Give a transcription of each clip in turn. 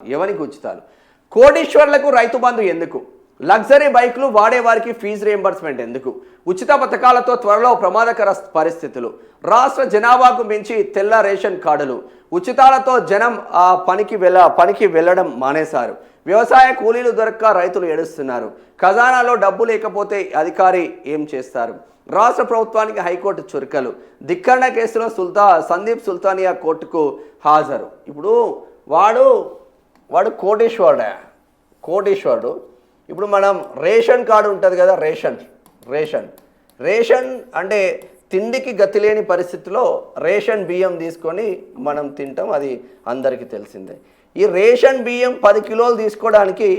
ఎవరికి ఉచితాలు? కోటీశ్వర్లకు రైతు బంధు ఎందుకు? లగ్జరీ బైక్లు వాడేవారికి ఫీజు రియంబర్స్మెంట్ ఎందుకు? ఉచిత పథకాలతో త్వరలో ప్రమాదకర పరిస్థితులు. రాష్ట్ర జనాభాకు మించి తెల్ల రేషన్ కార్డులు. ఉచితాలతో జనం పనికి వెళ్ళడం మానేశారు. వ్యవసాయ కూలీలు దొరక్క రైతులు ఏడుస్తున్నారు. ఖజానాలో డబ్బు లేకపోతే అధికారి ఏం చేస్తారు? రాష్ట్ర ప్రభుత్వానికి హైకోర్టు చురకలు. ధిక్కరణ కేసులో సందీప్ సుల్తానియా కోర్టుకు హాజరు. ఇప్పుడు వాడు కోటీశ్వరుడు. ఇప్పుడు మనం రేషన్ కార్డు ఉంటుంది కదా, రేషన్ అంటే తిండికి గతి లేని పరిస్థితిలో రేషన్ బియ్యం తీసుకొని మనం తింటాం, అది అందరికీ తెలిసిందే. ఈ రేషన్ బియ్యం 10 కిలోలు తీసుకోవడానికి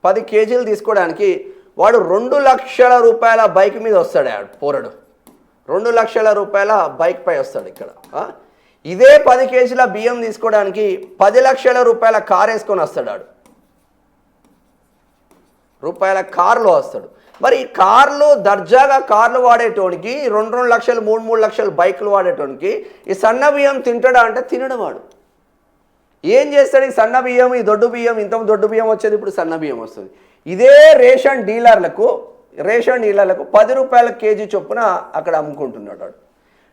10 కేజీలు తీసుకోవడానికి వాడు 2 లక్షల రూపాయల బైక్ మీద వస్తాడు. పోరడు 2 లక్షల రూపాయల బైక్ పై వస్తాడు. ఇక్కడ ఇదే 10 కేజీల బియ్యం తీసుకోవడానికి 10 లక్షల రూపాయల కారు వేసుకొని వస్తాడు. రూపాయల కారులో వస్తాడు. మరి ఈ కార్లు దర్జాగా కార్లు వాడేటోనికి 2 లక్షలు 3 లక్షలు బైకులు వాడేటోనికి ఈ సన్న బియ్యం తింటాడా అంటే తినడు. వాడు ఏం చేస్తాడు? ఈ సన్న బియ్యం, ఈ దొడ్డు బియ్యం, ఇంత దొడ్డు బియ్యం వచ్చేది, ఇప్పుడు సన్న బియ్యం వస్తుంది. ఇదే రేషన్ డీలర్లకు 10 రూపాయల కేజీ చొప్పున అక్కడ అమ్ముకుంటున్నాడు వాడు.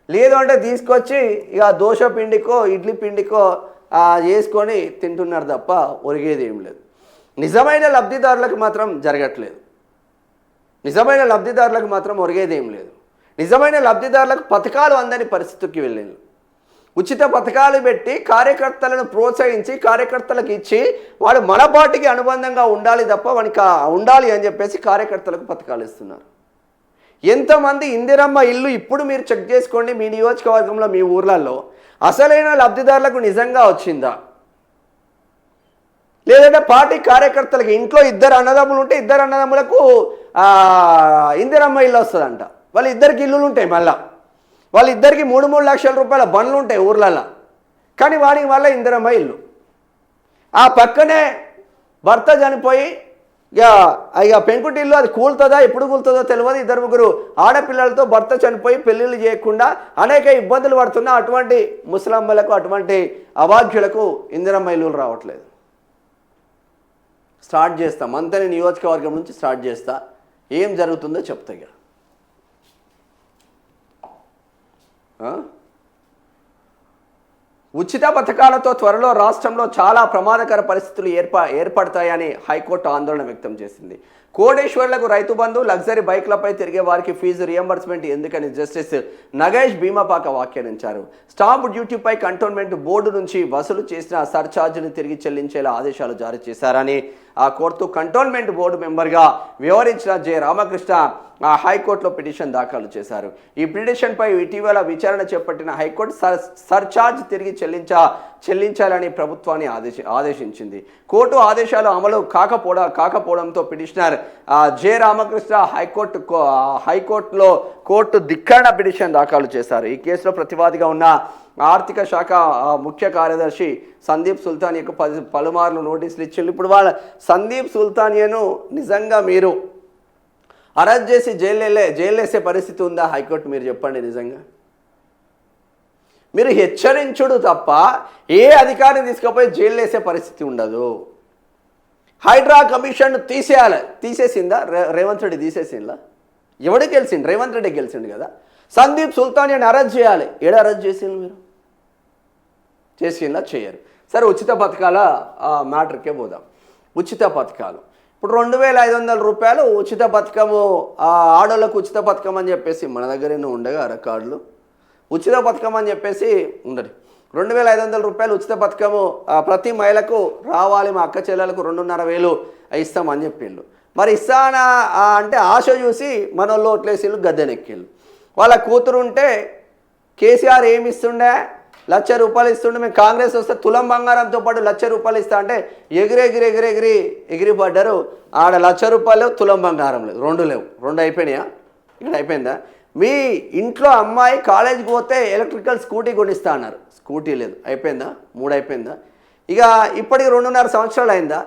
లేదు అంటే తీసుకొచ్చి ఇక దోశ పిండికో ఇడ్లీ పిండికో చేసుకొని తింటున్నారు తప్ప ఒరిగేది ఏం లేదు. నిజమైన లబ్ధిదారులకు మాత్రం జరగట్లేదు. నిజమైన లబ్ధిదారులకు మాత్రం ఒరిగేది ఏం లేదు. నిజమైన లబ్ధిదారులకు పథకాలు అందని పరిస్థితికి వెళ్ళింది. ఉచిత పథకాలు పెట్టి కార్యకర్తలను ప్రోత్సహించి కార్యకర్తలకు ఇచ్చి వాడు మన పార్టీకి అనుబంధంగా ఉండాలి తప్ప వానికి ఉండాలి అని చెప్పేసి కార్యకర్తలకు పథకాలు ఇస్తున్నారు. ఎంతమంది ఇందిరమ్మ ఇల్లు ఇప్పుడు మీరు చెక్ చేసుకోండి. మీ నియోజకవర్గంలో మీ ఊర్లలో అసలైన లబ్ధిదారులకు నిజంగా వచ్చిందా? లేదంటే పార్టీ కార్యకర్తలకి ఇంట్లో 2 అన్నదమ్ములు ఉంటే 2 అన్నదమ్ములకు ఇందిరమ్మ ఇల్లు వస్తుందంట. వాళ్ళు 2కి ఇల్లులు ఉంటాయి. మళ్ళీ వాళ్ళిద్దరికి 3 లక్షల రూపాయల బండ్లు ఉంటాయి ఊర్లలో. కానీ వాడికి వల్ల ఇందిరమ్మ ఇల్లు. ఆ పక్కనే భర్త చనిపోయి ఇక పెంకుటిల్లు, అది కూలుతుందా ఎప్పుడు కూలుతుందో తెలియదు. 2-3 ఆడపిల్లలతో భర్త చనిపోయి పెళ్ళిళ్ళు చేయకుండా అనేక ఇబ్బందులు పడుతున్నా అటువంటి ముసలమ్మలకు, అటువంటి అభాగ్యులకు ఇందిరమ్మ ఇల్లులు రావట్లేదు. స్టార్ట్ చేస్తా, మంతని నియోజకవర్గం నుంచి స్టార్ట్ చేస్తా. ఏం జరుగుతుందో చెప్తా. ఇక ఉచిత పథకాలతో త్వరలో రాష్ట్రంలో చాలా ప్రమాదకర పరిస్థితులు ఏర్పడతాయని హైకోర్టు ఆందోళన వ్యక్తం చేసింది. కోటేశ్వర్లకు రైతు బంధు, లగ్జరీ బైక్లపై తిరిగే వారికి ఫీజు రియంబర్స్మెంట్ ఎందుకని జస్టిస్ నగేష్ భీమాపాక వ్యాఖ్యానించారు. స్టాంప్ డ్యూటీపై కంటోన్మెంట్ బోర్డు నుంచి వసూలు చేసిన సర్ఛార్జీని తిరిగి చెల్లించేలా ఆదేశాలు జారీ చేశారని ఆ కోర్టు కంటోన్మెంట్ బోర్డు మెంబర్గా వ్యవహరించిన జె రామకృష్ణ హైకోర్టులో పిటిషన్ దాఖలు చేశారు. ఈ పిటిషన్పై ఇటీవల విచారణ చేపట్టిన హైకోర్టు సర్ఛార్జ్ తిరిగి చెల్లించాలని ప్రభుత్వాన్ని ఆదేశించింది. కోర్టు ఆదేశాలు అమలు కాకపోవడంతో పిటిషనర్ జె రామకృష్ణ హైకోర్టులో ధిక్కరణ పిటిషన్ దాఖలు చేశారు. ఈ కేసులో ప్రతివాదిగా ఉన్న ఆర్థిక శాఖ ముఖ్య కార్యదర్శి సందీప్ సుల్తానియాకు పలుమార్లు నోటీసులు ఇచ్చింది. ఇప్పుడు వాళ్ళ సందీప్ సుల్తానియాను నిజంగా మీరు అరెస్ట్ చేసి జైలు వేసే పరిస్థితి ఉందా హైకోర్టు? మీరు చెప్పండి. నిజంగా మీరు హెచ్చరించుడు తప్ప ఏ అధికారిని తీసుకుపోయి జైలు వేసే పరిస్థితి ఉండదు. హైడ్రా కమిషన్ తీసేసిందా? రేవంత్ రెడ్డి తీసేసిందా? ఎవడు గెలిచిండు? రేవంత్ రెడ్డి గెలిచిండు కదా. సందీప్ సుల్తానియాని అరెస్ట్ చేయాలి. అరెస్ట్ చేసిండు? మీరు చేసిందా? చేయరు. సరే, ఉచిత పథకాల మ్యాటర్కే పోదాం. ఉచిత పథకాలు ఇప్పుడు 2500 రూపాయలు ఉచిత పథకము, ఆడోళ్ళకు ఉచిత పథకం అని చెప్పేసి మన దగ్గర ఉండగా రికార్డులు ఉచిత పథకం అని చెప్పేసి ఉండదు. 2500 రూపాయలు ఉచిత పథకము ప్రతి మహిళకు రావాలి. మా అక్క చెల్లెలకు 2,500 ఇస్తామని చెప్పిండు. మరి ఇస్తానా అంటే ఆశ చూసి మనోళ్ళు ఓట్లేసిళ్ళు, గద్దెనెక్కిళ్ళు. వాళ్ళ కూతురు ఉంటే కేసీఆర్ ఏమి ఇస్తుండే? 1,00,000 రూపాయలు ఇస్తుండే. మేము కాంగ్రెస్ వస్తే తులం బంగారంతో పాటు 1,00,000 రూపాయలు ఇస్తా అంటే ఎగిరి పడ్డారు. ఆడ 1,00,000 రూపాయలు, తులం బంగారం లేదు, 2 లేవు. 2 అయిపోయినాయా? ఇక్కడ అయిపోయిందా? మీ ఇంట్లో అమ్మాయి కాలేజీకి పోతే ఎలక్ట్రికల్ స్కూటీ కొనిస్తా అన్నారు, స్కూటీ లేదు. అయిపోయిందా? 3 అయిపోయిందా? ఇక ఇప్పటికి 2.5 సంవత్సరాలు అయిందా?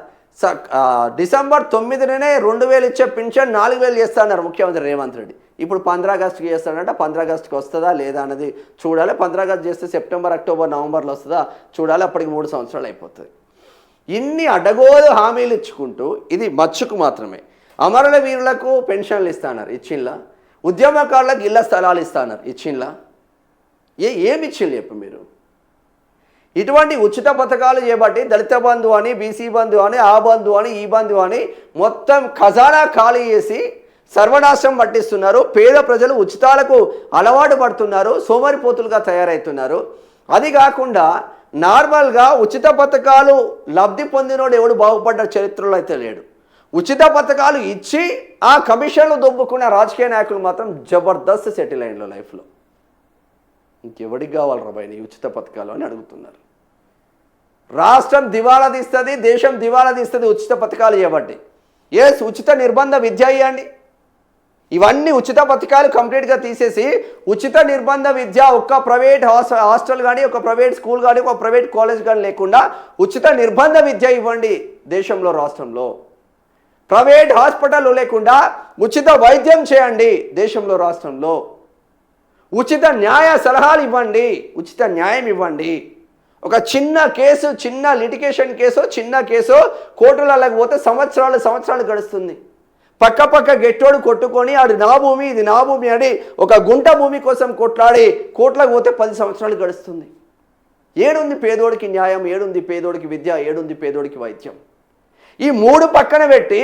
డిసెంబర్ 9నే 2,000 ఇచ్చే పింఛన్ 4,000 చేస్తా అన్నారు ముఖ్యమంత్రి రేవంత్ రెడ్డి. ఇప్పుడు 15 ఆగస్టుకి చేస్తాడంట. 15 ఆగస్టుకి వస్తుందా లేదా అన్నది చూడాలి. 15 ఆగస్టు చేస్తే సెప్టెంబర్, అక్టోబర్, నవంబర్లో వస్తుందా చూడాలి. అప్పటికి 3 సంవత్సరాలు అయిపోతుంది. ఇన్ని అడగోలు హామీలు ఇచ్చుకుంటూ ఇది మచ్చుకు మాత్రమే. అమరుల వీరులకు పెన్షన్లు ఇస్తాన్నారు, ఇచ్చిండ్లా? ఉద్యమకారులకు ఇళ్ల స్థలాలు ఇస్తాన్నారు, ఇచ్చిండ్లా? ఏమి ఇచ్చిండ్రు చెప్పు మీరు? ఇటువంటి ఉచిత పథకాలు చేయబట్టి దళిత బంధు అని, బీసీ బంధు అని, ఆ బంధు అని, ఈ బంధు అని మొత్తం ఖజానా ఖాళీ చేసి సర్వనాశం పట్టిస్తున్నారు. పేద ప్రజలు ఉచితాలకు అలవాటు పడుతున్నారు, సోమరిపోతులుగా తయారవుతున్నారు. అది కాకుండా నార్మల్గా ఉచిత పథకాలు లబ్ధి పొందినోడు ఎవడు బాగుపడ్డ చరిత్రలో అయితే లేడు. ఉచిత పథకాలు ఇచ్చి ఆ కమిషన్లు దొబ్బుకున్న రాజకీయ నాయకులు మాత్రం జబర్దస్త్ సెటిల్ అయ్యిండ్రు లైఫ్లో. ఇంకెవడికి కావాలరా భయ్ నీ ఉచిత పథకాలు అని అడుగుతున్నారు. రాష్ట్రం దివాలా తీస్తుంది, దేశం దివాలా తీస్తుంది ఉచిత పథకాలు చేయబట్టి. ఉచిత నిర్బంధ విద్య ఇవ్వండి. ఇవన్నీ ఉచిత పథకాలు కంప్లీట్గా తీసేసి ఉచిత నిర్బంధ విద్య ఒక్క ప్రైవేట్ హాస్టల్ కానీ, ఒక ప్రైవేట్ స్కూల్ కానీ, ఒక ప్రైవేట్ కాలేజ్ కానీ లేకుండా ఉచిత నిర్బంధ విద్య ఇవ్వండి దేశంలో, రాష్ట్రంలో. ప్రైవేట్ హాస్పిటల్ లేకుండా ఉచిత వైద్యం చేయండి దేశంలో, రాష్ట్రంలో. ఉచిత న్యాయ సలహాలు ఇవ్వండి, ఉచిత న్యాయం ఇవ్వండి. ఒక చిన్న కేసు, చిన్న లిటిగేషన్ కేసు, చిన్న కేసు కోర్టులకు పోతే సంవత్సరాలు గడుస్తుంది. పక్క గెట్టోడు కొట్టుకొని ఆడు నా భూమి ఇది నా భూమి అని ఒక గుంట భూమి కోసం కొట్లాడి కోర్టులకు పోతే 10 సంవత్సరాలు గడుస్తుంది. ఏడుంది పేదోడికి న్యాయం, ఏడుంది పేదోడికి విద్య, ఏడుంది పేదోడికి వైద్యం? ఈ 3 పక్కన పెట్టి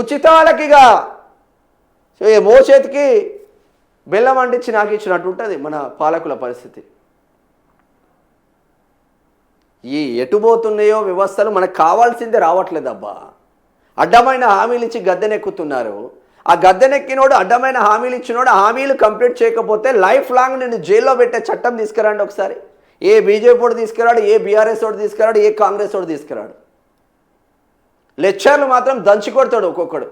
ఉచితాలకిగా మోచేతికి బెల్లం అంటించి నాకు ఇచ్చినట్టు ఉంటుంది మన పాలకుల పరిస్థితి. ఈ ఎటుపోతున్నాయో వ్యవస్థలు మనకు కావాల్సిందే రావట్లేదబ్బా. అడ్డమైన హామీలు ఇచ్చి గద్దెనెక్కుతున్నారు. ఆ గద్దెనెక్కినోడు, అడ్డమైన హామీలు ఇచ్చినోడు హామీలు కంప్లీట్ చేయకపోతే లైఫ్ లాంగ్ నేను జైల్లో పెట్టే చట్టం తీసుకురండి ఒకసారి. ఏ బీజేపీ వాడు తీసుకురాడు, ఏ బీఆర్ఎస్ వాడు తీసుకురాడు, ఏ కాంగ్రెస్ వాడు తీసుకురాడు. లెక్చర్లు మాత్రం దంచి కొడతాడు ఒక్కొక్కడు.